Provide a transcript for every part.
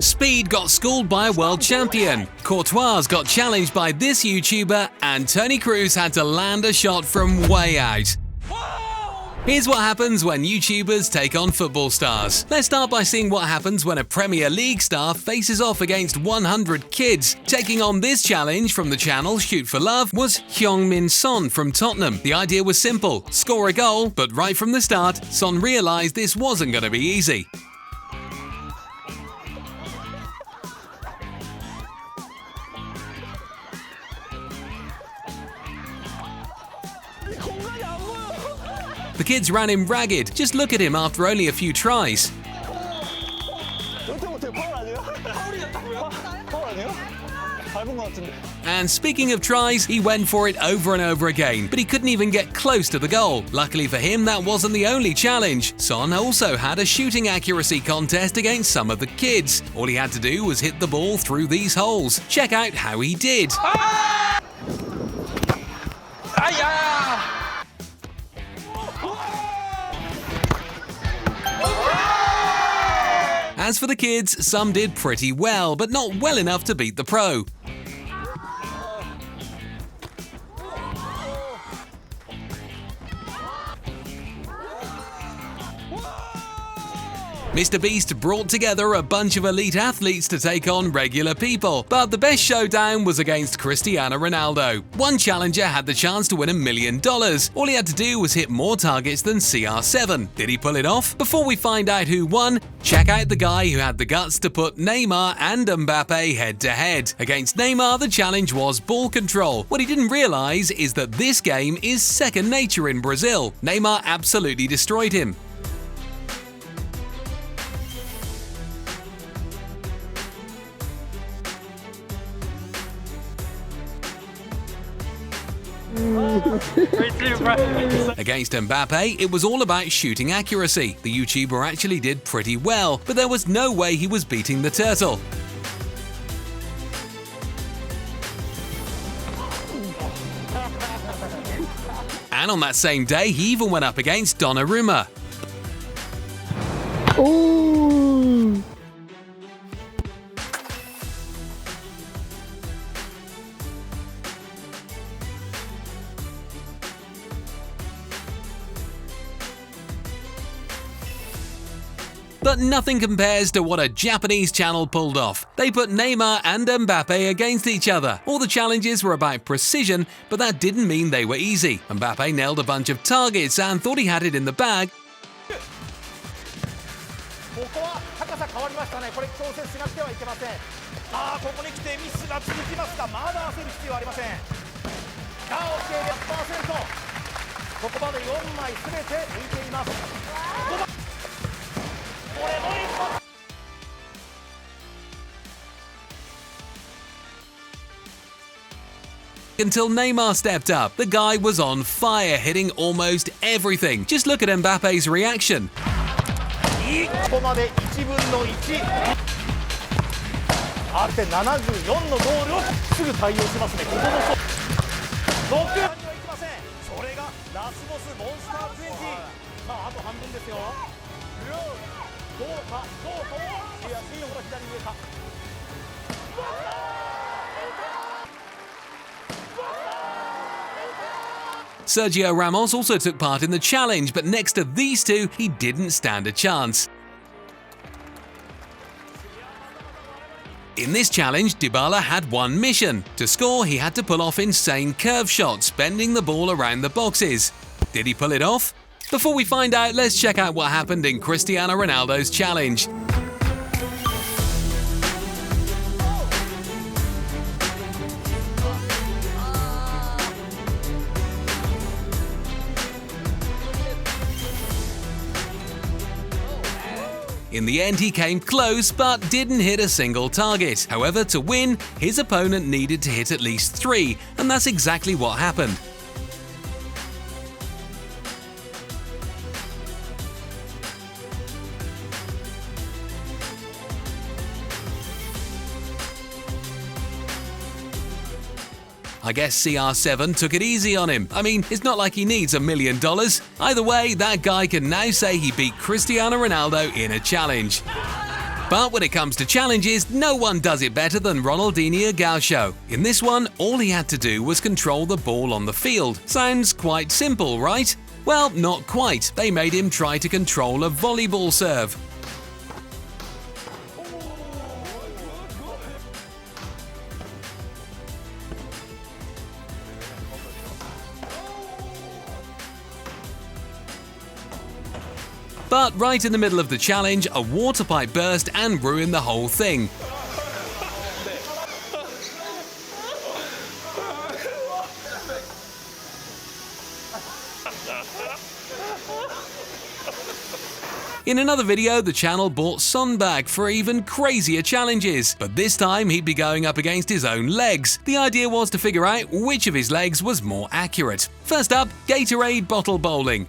Speed got schooled by a world champion, Courtois got challenged by this YouTuber, and Toni Kroos had to land a shot from way out. Here's what happens when YouTubers take on football stars. Let's start by seeing what happens when a Premier League star faces off against 100 kids. Taking on this challenge from the channel Shoot for Love was Heung-min Son from Tottenham. The idea was simple: score a goal, but right from the start, Son realised this wasn't going to be easy. The kids ran him ragged. Just look at him after only a few tries. And speaking of tries, he went for it over and over again, but he couldn't even get close to the goal. Luckily for him, that wasn't the only challenge. Son also had a shooting accuracy contest against some of the kids. All he had to do was hit the ball through these holes. Check out how he did. As for the kids, some did pretty well, but not well enough to beat the pro. Mr. Beast brought together a bunch of elite athletes to take on regular people, but the best showdown was against Cristiano Ronaldo. One challenger had the chance to win $1 million. All he had to do was hit more targets than CR7. Did he pull it off? Before we find out who won, check out the guy who had the guts to put Neymar and Mbappe head-to-head. Against Neymar, the challenge was ball control. What he didn't realize is that this game is second nature in Brazil. Neymar absolutely destroyed him. Against Mbappe, it was all about shooting accuracy. The YouTuber actually did pretty well, but there was no way he was beating the turtle. And on that same day, he even went up against Donnarumma. Ooh. But nothing compares to what a Japanese channel pulled off. They put Neymar and Mbappe against each other. All the challenges were about precision, but that didn't mean they were easy. Mbappe nailed a bunch of targets and thought he had it in the bag. Until Neymar stepped up. The guy was on fire, hitting almost everything. Just look at Mbappe's reaction. Sergio Ramos also took part in the challenge, but next to these two, he didn't stand a chance. In this challenge, Dybala had one mission. To score, he had to pull off insane curve shots, bending the ball around the boxes. Did he pull it off? Before we find out, let's check out what happened in Cristiano Ronaldo's challenge. In the end, he came close, but didn't hit a single target. However, to win, his opponent needed to hit at least 3, and that's exactly what happened. I guess CR7 took it easy on him. I mean, it's not like he needs $1 million. Either way, that guy can now say he beat Cristiano Ronaldo in a challenge. But when it comes to challenges, no one does it better than Ronaldinho Gaucho. In this one, all he had to do was control the ball on the field. Sounds quite simple, right? Well, not quite. They made him try to control a volleyball serve. But right in the middle of the challenge, a water pipe burst and ruined the whole thing. In another video, the channel bought Son back for even crazier challenges, but this time he'd be going up against his own legs. The idea was to figure out which of his legs was more accurate. First up, Gatorade bottle bowling.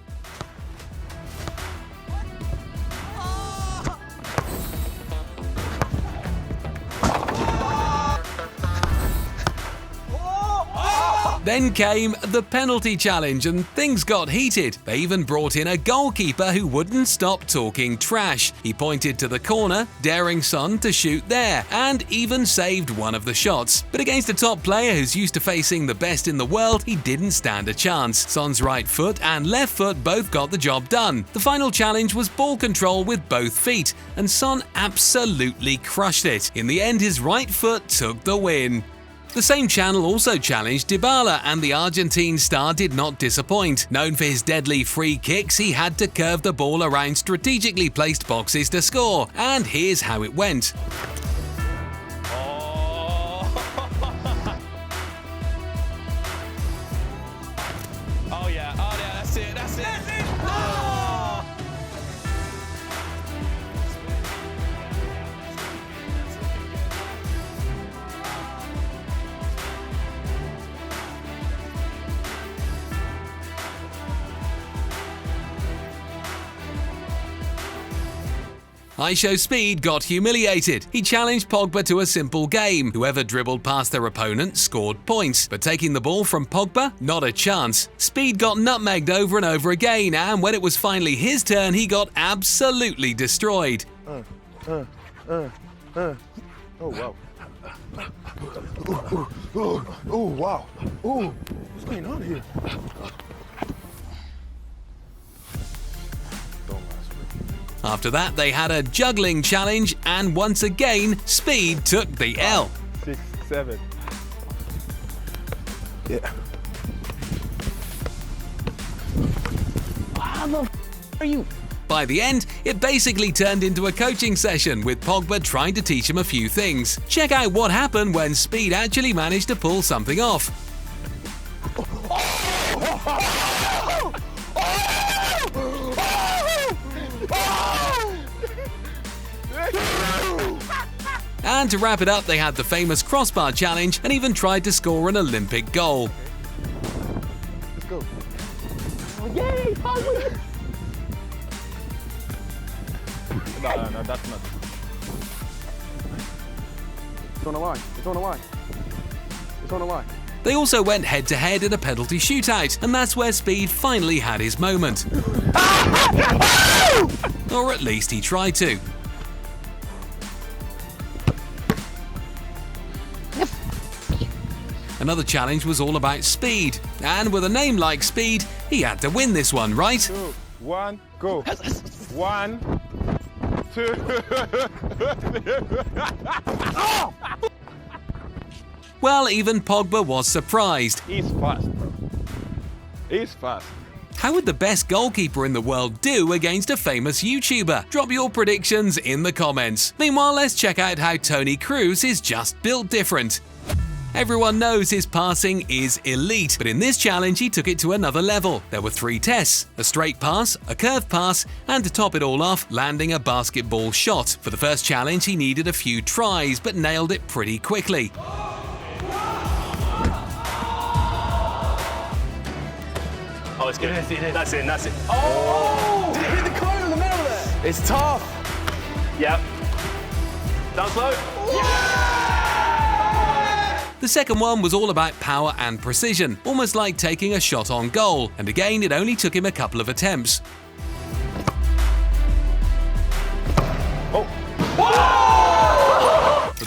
Then came the penalty challenge and things got heated. They even brought in a goalkeeper who wouldn't stop talking trash. He pointed to the corner, daring Son to shoot there, and even saved one of the shots. But against a top player who's used to facing the best in the world, he didn't stand a chance. Son's right foot and left foot both got the job done. The final challenge was ball control with both feet, and Son absolutely crushed it. In the end, his right foot took the win. The same channel also challenged Dybala, and the Argentine star did not disappoint. Known for his deadly free kicks, he had to curve the ball around strategically placed boxes to score, and here's how it went. Oh yeah, that's it. Show Speed got humiliated. He challenged Pogba to a simple game. Whoever dribbled past their opponent scored points, but taking the ball from Pogba, not a chance. Speed got nutmegged over and over again, and when it was finally his turn, he got absolutely destroyed. Oh, wow. Oh, wow. Oh, what's going on here? After that, they had a juggling challenge, and once again, Speed took the L. 6, 7. Yeah. How the f are you? By the end, it basically turned into a coaching session, with Pogba trying to teach him a few things. Check out what happened when Speed actually managed to pull something off. And to wrap it up, they had the famous crossbar challenge and even tried to score an Olympic goal. Let's go. Oh, yay! No, that's not. It's on the line. It's on the line. It's on the line. They also went head-to-head in a penalty shootout, and that's where Speed finally had his moment. Or at least he tried to. Another challenge was all about speed, and with a name like Speed, he had to win this one, right? 2, 1, go. 1, 2. Well, even Pogba was surprised. He's fast, bro. He's fast. How would the best goalkeeper in the world do against a famous YouTuber? Drop your predictions in the comments. Meanwhile, let's check out how Toni Kroos is just built different. Everyone knows his passing is elite, but in this challenge he took it to another level. There were 3 tests: a straight pass, a curved pass, and to top it all off, landing a basketball shot. For the first challenge he needed a few tries, but nailed it pretty quickly. Oh, it's good. That's it. Oh! Did it hit the cone in the middle there? It's tough. Yep. Down slow. Yeah! The second one was all about power and precision, almost like taking a shot on goal, and again it only took him a couple of attempts. Oh! Whoa!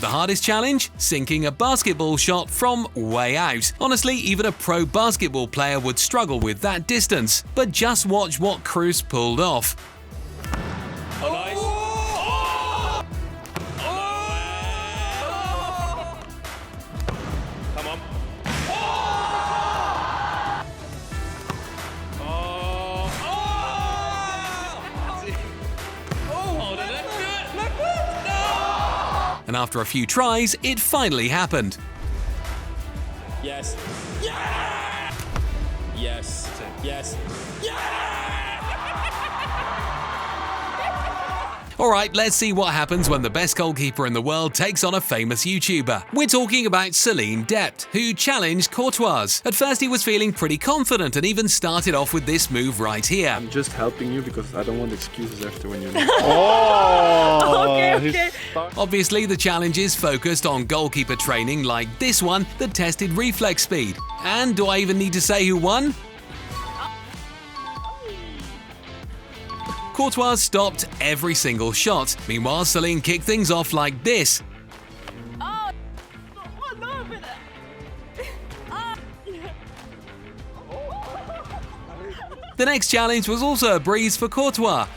the hardest challenge? Sinking a basketball shot from way out. Honestly, even a pro basketball player would struggle with that distance. But just watch what Kroos pulled off. Oh, nice. Come on. And after a few tries, it finally happened. Yes. Yeah! Yes. Yes. Alright, let's see what happens when the best goalkeeper in the world takes on a famous YouTuber. We're talking about Celine Dept, who challenged Courtois. At first he was feeling pretty confident and even started off with this move right here. I'm just helping you because I don't want excuses after when you lose. Okay. Obviously, the challenge is focused on goalkeeper training like this one that tested reflex speed. And do I even need to say who won? Courtois stopped every single shot. Meanwhile, Celine kicked things off like this. The next challenge was also a breeze for Courtois.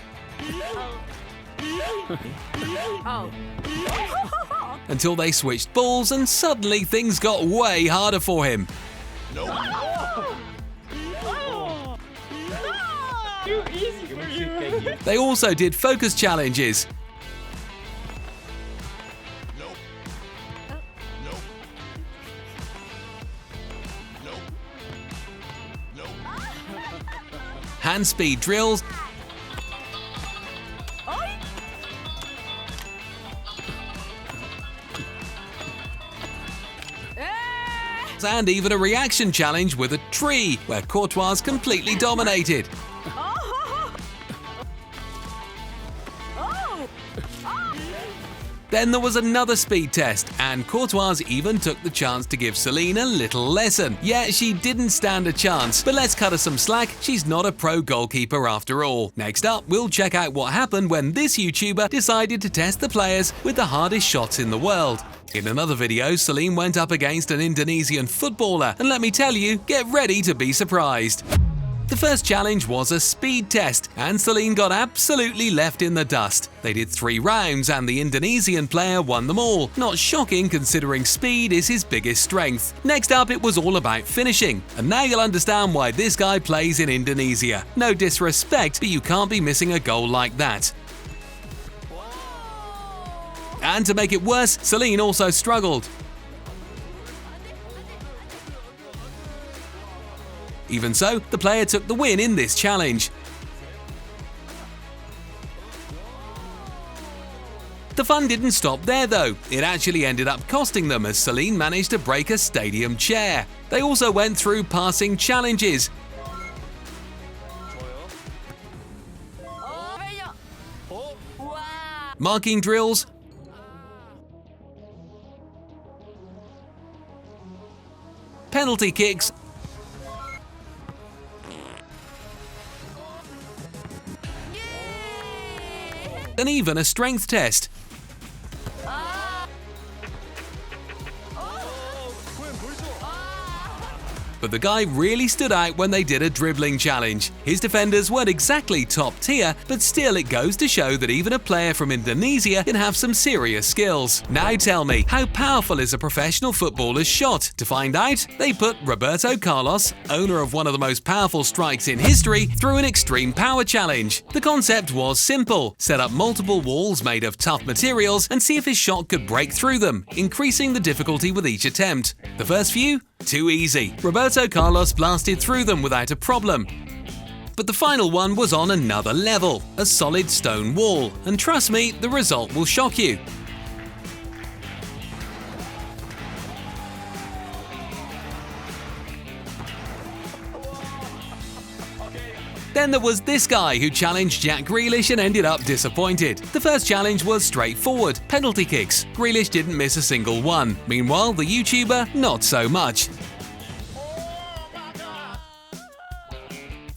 Until they switched balls and suddenly things got way harder for him. Too easy for you. They also did focus challenges. Hand speed drills. And even a reaction challenge with a tree, where Courtois completely dominated. Then there was another speed test, and Courtois even took the chance to give Celine a little lesson. Yeah, she didn't stand a chance, but let's cut her some slack, she's not a pro goalkeeper after all. Next up, we'll check out what happened when this YouTuber decided to test the players with the hardest shots in the world. In another video, Celine went up against an Indonesian footballer, and let me tell you, get ready to be surprised. The first challenge was a speed test, and Celine got absolutely left in the dust. They did 3 rounds, and the Indonesian player won them all. Not shocking considering speed is his biggest strength. Next up, it was all about finishing, and now you'll understand why this guy plays in Indonesia. No disrespect, but you can't be missing a goal like that. And to make it worse, Celine also struggled. Even so, the player took the win in this challenge. The fun didn't stop there though. It actually ended up costing them as Celine managed to break a stadium chair. They also went through passing challenges. Marking drills. Penalty kicks. And even a strength test. But the guy really stood out when they did a dribbling challenge. His defenders weren't exactly top tier, but still it goes to show that even a player from Indonesia can have some serious skills. Now tell me, how powerful is a professional footballer's shot? To find out, they put Roberto Carlos, owner of one of the most powerful strikes in history, through an extreme power challenge. The concept was simple: set up multiple walls made of tough materials and see if his shot could break through them, increasing the difficulty with each attempt. The first few? Too easy. Roberto Carlos blasted through them without a problem. But the final one was on another level, a solid stone wall, and trust me, the result will shock you. Then there was this guy who challenged Jack Grealish and ended up disappointed. The first challenge was straightforward, penalty kicks. Grealish didn't miss a single one. Meanwhile, the YouTuber, not so much.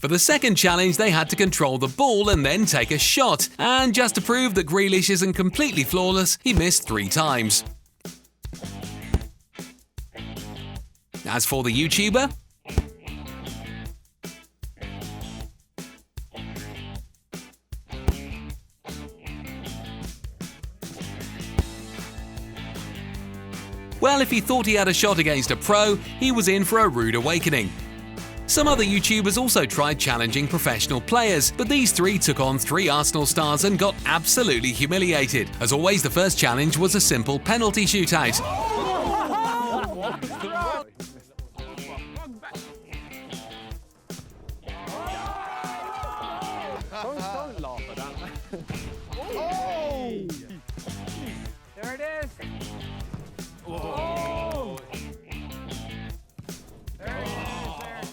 For the second challenge, they had to control the ball and then take a shot. And just to prove that Grealish isn't completely flawless, he missed 3 times. As for the YouTuber, well, if he thought he had a shot against a pro, he was in for a rude awakening. Some other YouTubers also tried challenging professional players, but these three took on 3 Arsenal stars and got absolutely humiliated. As always, the first challenge was a simple penalty shootout. Don't laugh at that. There it is.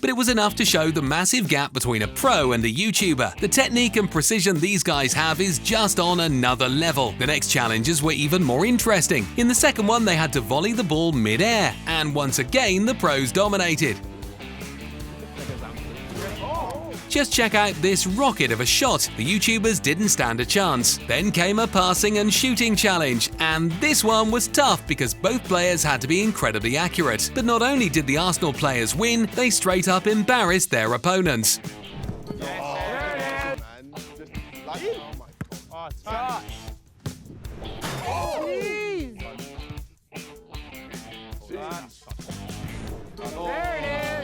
But it was enough to show the massive gap between a pro and a YouTuber. The technique and precision these guys have is just on another level. The next challenges were even more interesting. In the second one, they had to volley the ball mid-air, and once again, the pros dominated. Just check out this rocket of a shot. The YouTubers didn't stand a chance. Then came a passing and shooting challenge, and this one was tough because both players had to be incredibly accurate. But not only did the Arsenal players win, they straight up embarrassed their opponents.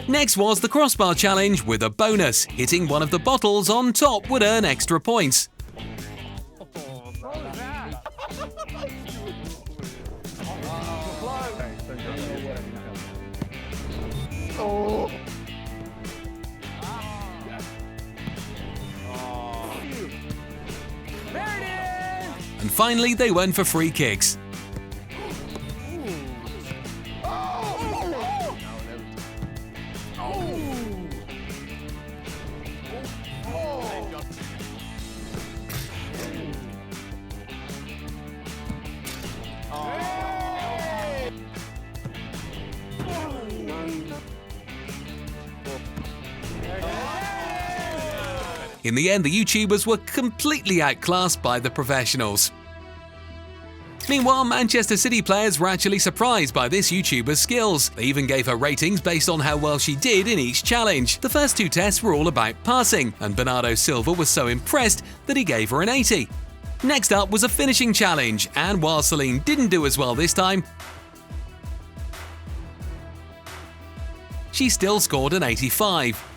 Next was the crossbar challenge with a bonus. Hitting one of the bottles on top would earn extra points. And finally, they went for free kicks. In the end, the YouTubers were completely outclassed by the professionals. Meanwhile, Manchester City players were actually surprised by this YouTuber's skills. They even gave her ratings based on how well she did in each challenge. The first 2 tests were all about passing, and Bernardo Silva was so impressed that he gave her an 80. Next up was a finishing challenge, and while Celine didn't do as well this time, she still scored an 85.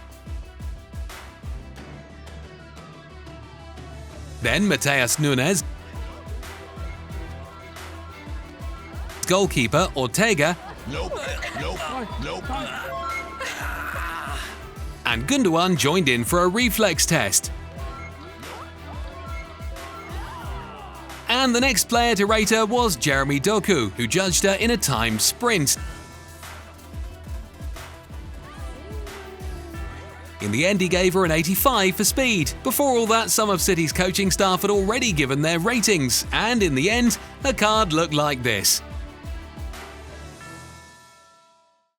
Then Mateus Nunes, goalkeeper Ortega, and Gundogan joined in for a reflex test. And the next player to rate her was Jeremy Doku, who judged her in a timed sprint. In the end, he gave her an 85 for speed. Before all that, some of City's coaching staff had already given their ratings, and in the end, her card looked like this.